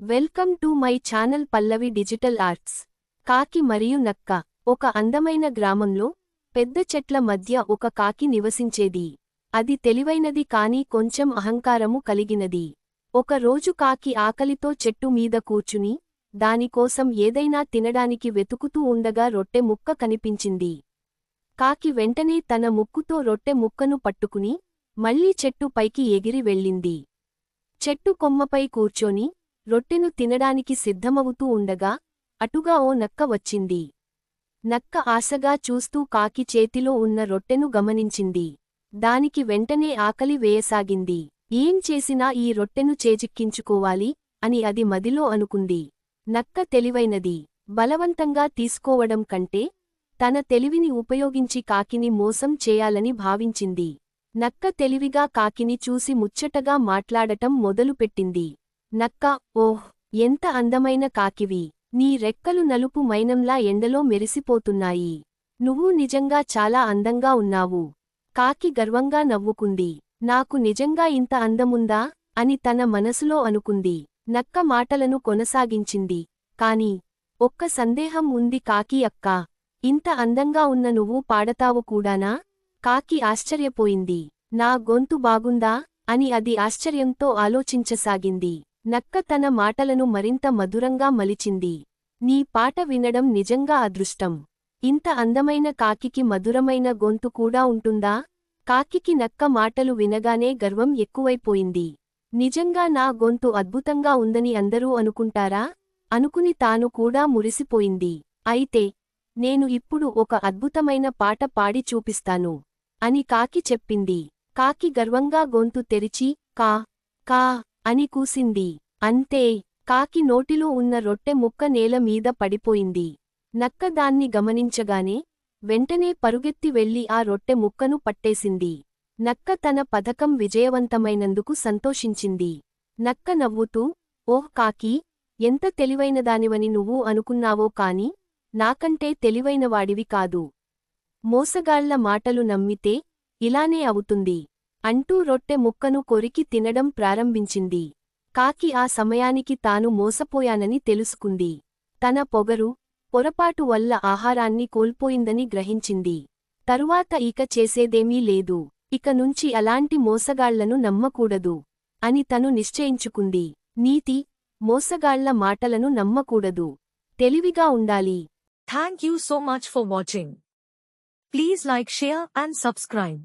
Welcome to my channel Pallavi digital arts. కాకి మరియు నక్క. ఒక అందమైన గ్రామంలో పెద్ద చెట్ల మధ్య ఒక కాకి నివసించేది. అది తెలివైనది కానీ కొంచెం అహంకారము కలిగినది. ఒక రోజు కాకి ఆకలితో చెట్టు మీద కూర్చుని దానికోసం ఏదైనా తినడానికి వెతుకుతూ ఉండగా రొట్టె ముక్క కనిపించింది. కాకి వెంటనే తన ముక్కుతో రొట్టె ముక్కను పట్టుకుని మళ్లీ చెట్టు పైకి ఎగిరి వెళ్ళింది. చెట్టు కొమ్మపై కూర్చొని రొట్టెను తినడానికి సిద్ధమవుతూ ఉండగా అటుగా ఓ నక్క వచ్చింది. నక్క ఆశగా చూస్తూ కాకి చేతిలో ఉన్న రొట్టెను గమనించింది. దానికి వెంటనే ఆకలి వేయసాగింది. ఏం చేసినా ఈ రొట్టెను చేజిక్కించుకోవాలి అని అది మదిలో అనుకుంది. నక్క తెలివైనది. బలవంతంగా తీసుకోవడం కంటే తన తెలివిని ఉపయోగించి కాకిని మోసం చేయాలని భావించింది. నక్క తెలివిగా కాకిని చూసి ముచ్చటగా మాట్లాడటం మొదలుపెట్టింది. నక్క, ఓహ్, ఎంత అందమైన కాకివి! నీ రెక్కలు నలుపు మైనంలా ఎండలో మెరిసిపోతున్నాయి. నువ్వు నిజంగా చాలా అందంగా ఉన్నావు. కాకి గర్వంగా నవ్వుకుంది. నాకు నిజంగా ఇంత అందముందా అని తన మనసులో అనుకుంది. నక్క మాటలను కొనసాగించింది. కాని ఒక్క సందేహం ఉంది కాకి అక్కా, ఇంత అందంగా ఉన్న నువ్వు పాడతావు కూడానా? కాకి ఆశ్చర్యపోయింది. నా గొంతు బాగుందా అని అది ఆశ్చర్యంతో ఆలోచించసాగింది. నక్క తన మాటలను మరింత మధురంగా మలిచింది. నీ పాట వినడం నిజంగా అదృష్టం. ఇంత అందమైన కాకికి మధురమైన గొంతు కూడా ఉంటుందా? కాకికి నక్క మాటలు వినగానే గర్వం ఎక్కువైపోయింది. నిజంగా నా గొంతు అద్భుతంగా ఉందని అందరూ అనుకుంటారా అనుకుని తాను కూడా మురిసిపోయింది. అయితే నేను ఇప్పుడు ఒక అద్భుతమైన పాట పాడి చూపిస్తాను అని కాకి చెప్పింది. కాకి గర్వంగా గొంతు తెరిచి కా కా అని కూసింది. అంతే, కాకి నోటిలో ఉన్న రొట్టె ముక్క నేల మీద పడిపోయింది. నక్క దాన్ని గమనించగానే వెంటనే పరుగెత్తి వెళ్లి ఆ రొట్టె ముక్కను పట్టేసింది. నక్క తన పథకం విజయవంతమైనందుకు సంతోషించింది. నక్క నవ్వుతూ, ఓహ్ కాకి, ఎంత తెలివైనదానివని నువ్వు అనుకున్నావో కాని నాకంటే తెలివైనవాడివి కాదు. మోసగాళ్ల మాటలు నమ్మితే ఇలానే అవుతుంది అంటూ రొట్టె ముక్కను కొరికి తినడం ప్రారంభించింది. కాకి ఆ సమయానికి తాను మోసపోయానని తెలుసుకుంది. తన పొరపాటు వల్ల ఆహారాన్ని కోల్పోయిందని గ్రహించింది. తరువాత ఇక చేసేదేమీ లేదు. ఇక నుంచి అలాంటి మోసగాళ్లను నమ్మకూడదు అని తను నిశ్చయించుకుంది. నీతి: మోసగాళ్ల మాటలను నమ్మకూడదు. తెలివిగా ఉండాలి. Thank you so much for watching. Please like, share and subscribe.